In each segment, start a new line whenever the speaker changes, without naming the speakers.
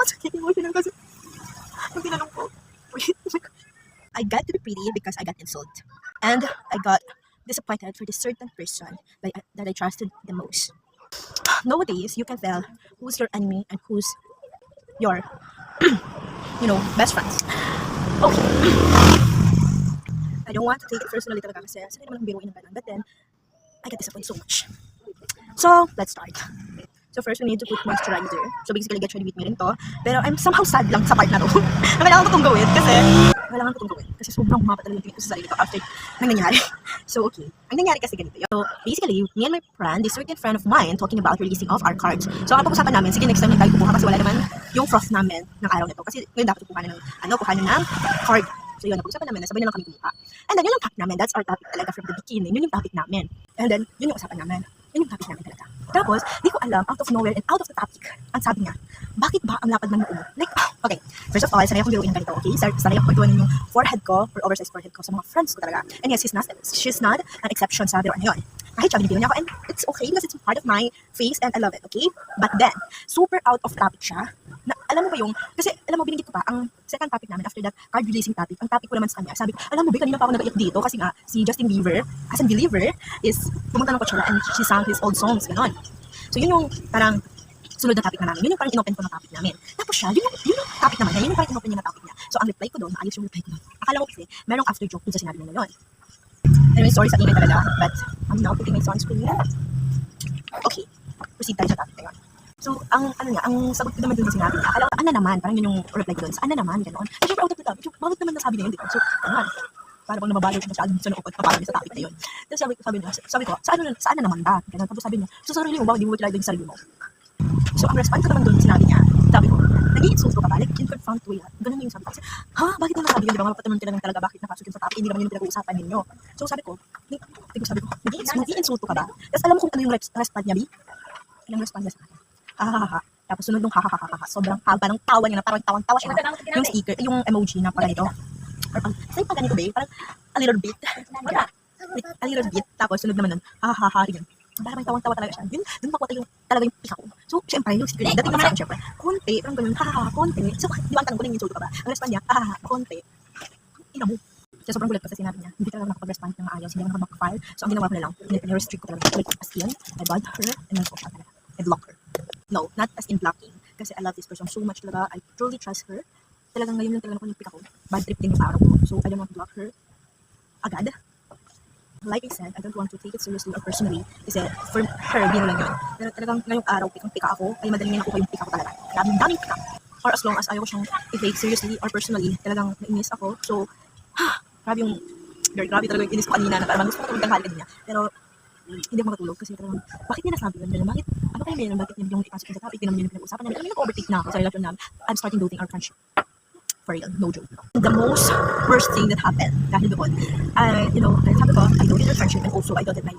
masakit yung emotion kasi nung tinanong ko. Wait, I got to be pretty because I got insulted. And I got disappointed for this certain person that I trusted the most. Nowadays, you can tell who's your enemy and who's your, best friends. Okay. I don't want to take it personally talaga kasi sakit naman ang biruin ng ganun. But then, I get disappointed so much. So, let's start. So first, we need to put moisturizer. So basically, get ready with me rin to. Pero I'm somehow sad lang sa part na to. Na kailangan ko itong gawin kasi sobrang humapa talaga yung tingin ko sa sarili ko after nang nangyari. So okay. Ang nangyari kasi ganito. So basically, me and my friend, this certain friend of mine, talking about releasing off our cards. So ang pag-usapan namin, sige next time na tayo kukuha kasi wala naman yung frost namin ng araw na to. Kasi ngayon dapat kukuha ng card. So yun, napag-usapan namin, sabay na lang kami kumuha. And then yun yung topic namin, that's our topic talaga from the beginning. Yun yung topic namin. And then, yun yung usapan namin. Yun yung topic namin talaga. Tapos, di ko alam, out of nowhere and out of the topic, ang sabi niya, bakit ba ang lapad ng noo? Like, okay, first of all, sanay akong biruin ng ganito, okay? Sanay akong pagtuwanin yung forehead ko, or oversized forehead ko sa mga friends ko talaga. And yes, she's not an exception sa biruan na yun. Kahit siya, binibiro niya ako, and it's okay because it's part of my face and I love it, okay? But then, super out of topic siya, na alam mo ba yung, kasi alam mo, binigit ko pa, ang second topic namin after that card releasing topic, ang topic ko naman sa kanya, sabi ko, alam mo ba, kanina pa ako nag-iyak dito kasi nga, si Justin Bieber, as a believer, is pumunta ng Coachella and she sang his old songs, ganon. So yun yung parang sunod na topic na namin, yun yung parang inopen ko na topic namin. Tapos siya, yun yung topic naman niya, yun yung parang inopen niya na topic niya. So ang reply ko doon, maayos yung reply ko doon. Akala ko kasi, merong after joke dun sa sinabi niya na yun. Anyway, sorry sa ingay talaga, but I'm now putting my sunscreen. Okay, proceed tayo sa topic na yun. So, ang sagot ko naman dun sa sinabi niya, akala ko, naman, parang yun yung reply ko dun, sa naman, gano'n. So, syempre out of the topic, bakit naman nasabi niya yun, diba? So, naman, para bang nababalo siya masyadong sa nookot, papalami sa topic na yun. Tapos sabi ko, saan na naman ba? Gano'n, tapos sabi niya, sa sarili mo ba, hindi mo kilala yung sarili mo? So, ang response ko naman dun, sinabi niya, sabi ko, nag-i-insulto ka ba? Like, in confront way, ganun yung sabi ko. Kasi, baget naman sabi yun, di ba? Mapatanong ka naman talaga bakit napasok yun sa topic, hindi naman yun pinag-uusapan ninyo. So, sabi ko, nag-i-insulto ka ba? Tapos alam mo kung ano yung response niya, Bi? Anong response niya sa akin? Ha. Tapos sunod nung ha. Sobrang haba ng tawa niya na parang tawang-tawa siya. Yung sticker, yung emoji na parang ito. Or parang ganito, Bi? Parang a little bit. A little bit. Tapos sunod naman nun, ha. Yun. Parang may tawang-tawa talaga siya. Yun, dun makuha yung talaga yung pika ko. So, syempre, yung sticker, dating naman sa akin, syempre, konti, parang ganun, konti. So, di ba ang tanong ko na yung insulto ka ba? Ang response niya, konti. Ina mo. Kaya sobrang gulat kasi sinabi niya, hindi talaga nakapag-respond ng maayos, hindi ako nakapag-file. So, ang ginawa ko na lang, pinirestrict ko talaga. Like, as in, I banned her, and then talaga. I block her. No, not as in blocking. Kasi I love this person so much talaga. I truly trust her. Talagang ngayon lang talaga nakuha yung pika ko. Bad trip din yung araw ko. So, I don't want to block her agad. Like I said, I don't want to take it seriously or personally. Kasi for her, bino lang yun. Pero talagang ngayong araw, pikang pika ako, ay madaling nakuha yung pika ko talaga. Daming pika. Or as long as ayaw ko siyang i-take seriously or personally, talagang nainis ako. So, grabe talaga yung inis ko kanina na parang gusto ko tulog tanghali kanina. Pero, hindi ako makatulog kasi talagang, bakit niya nasabi yun? Bakit? Ano kayo meron? Bakit niya yung ipasok sa topic? Hindi naman yun pinag-usapan namin. Alam niyo, nag-overtake na ako sa relasyon namin. I'm starting doubting our friendship. For real, no joke. The most worst thing that happened dahil doon, sabi ko, I doubted our friendship and also I doubted my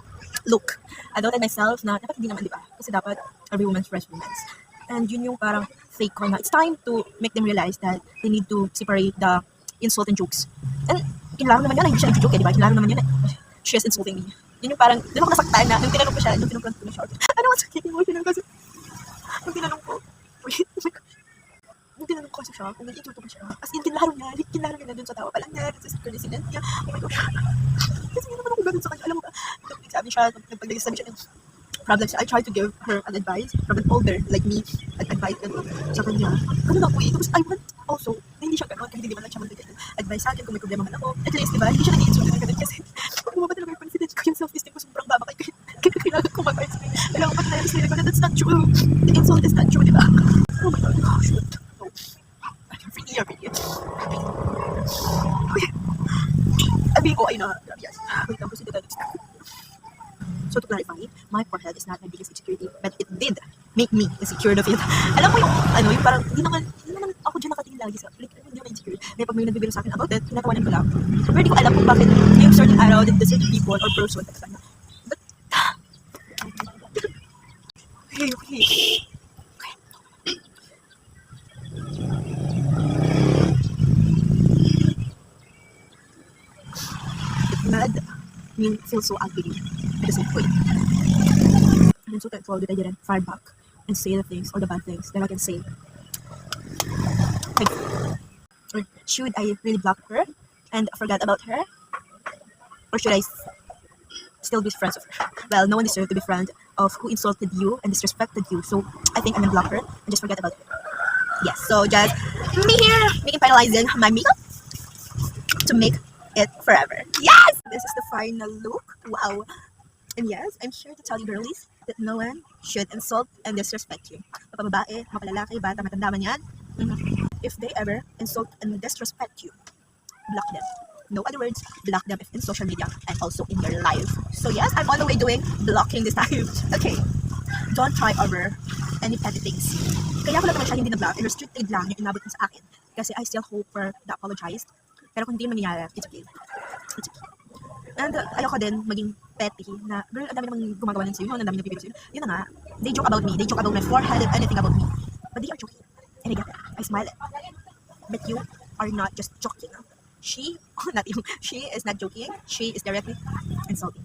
look. I doubted myself na dapat hindi naman, di ba? Kasi dapat every woman's fresh woman's. And yun yung parang fake ko na it's time to make them realize that they need to separate the insult and jokes. And kinlaro naman yun, hindi siya nag-joke di ba? Kinlaro naman yun she is insulting me. Yun yung parang, doon ako nasaktan na, nung tinanong ko siya, nung pinuplant ko na siya, ano ang sakit yung emotion kasi, nung tinanong ko, nung tinanong ko kasi siya, kung nag-insulto ko siya, as in, kinlaro niya na dun sa tawa pa lang niya, sa sister niya, oh my gosh, kasi yun naman ako ganun sa kanya, alam mo ba, nagsabi siya, nagpagsabi siya ng problem siya, I tried to give her an advice from an older, like me, advice sa kanya, ganun ako tapos I want also, hindi siya ganun, kasi hindi man lang siya advice sa akin kung may problema man ako, at least, diba, hindi siya nag-insulto na ganun kasi, bumaba talaga yung confidence ko, yung self-esteem ko sobrang baba kaya kailangan ko mag-advice ko, kailangan ko patalayan sa ko na that's not true, the insult is not true, diba? Oh my god, oh shoot, no, I'm really, okay, sabihin ko ay na, yes, wait lang, proceed tayo next time. So to clarify, my forehead is not my biggest insecurity, but it did make me insecure of it. Alam mo yung, yung parang, hindi naman ako dyan nakatingin lagi sa, like, hindi naman insecure. May pag may nagbibiro sa akin about it, tinatawanan ko lang. Pero hindi ko alam kung bakit yung certain araw, the certain people or person, but, okay. It mad me feel so ugly. At the same point. I'm so thankful that I didn't fire back and say the things or the bad things that I can say. should I really block her and forget about her? Or should I still be friends with her? Well, no one deserves to be friend of who insulted you and disrespected you. So I think I'm gonna block her and just forget about her. Yes, so just me here making finalizing my makeup to make it forever. Yes! This is the final look. Wow. And yes, I'm here to tell you girlies that no one should insult and disrespect you. Mapababae, mapalalaki, bata, matanda man yan. If they ever insult and disrespect you, block them. No other words, block them in social media and also in your life. So yes, I'm on the way doing blocking this time. Okay, don't try over any petty things. Kaya ko lang naman siya hindi na-block, restricted lang yung inabot mo sa akin. Kasi I still hope for the apologized. Pero kung hindi mangyayari, it's okay. It's okay. And ayoko din maging petty na, girl, ang dami namang gumagawa ng sa'yo, ang dami nagpipigil sa'yo. Yun na nga, they joke about me, they joke about my forehead and anything about me. But they are joking. And I get it. I smile it. But you are not just joking. She, not you, she is not joking. She is directly insulting.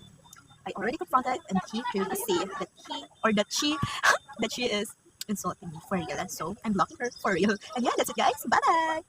I already confronted and he clearly see that he or that she that she is insulting me for real. So I'm blocking her for real. And yeah, that's it guys. Bye bye.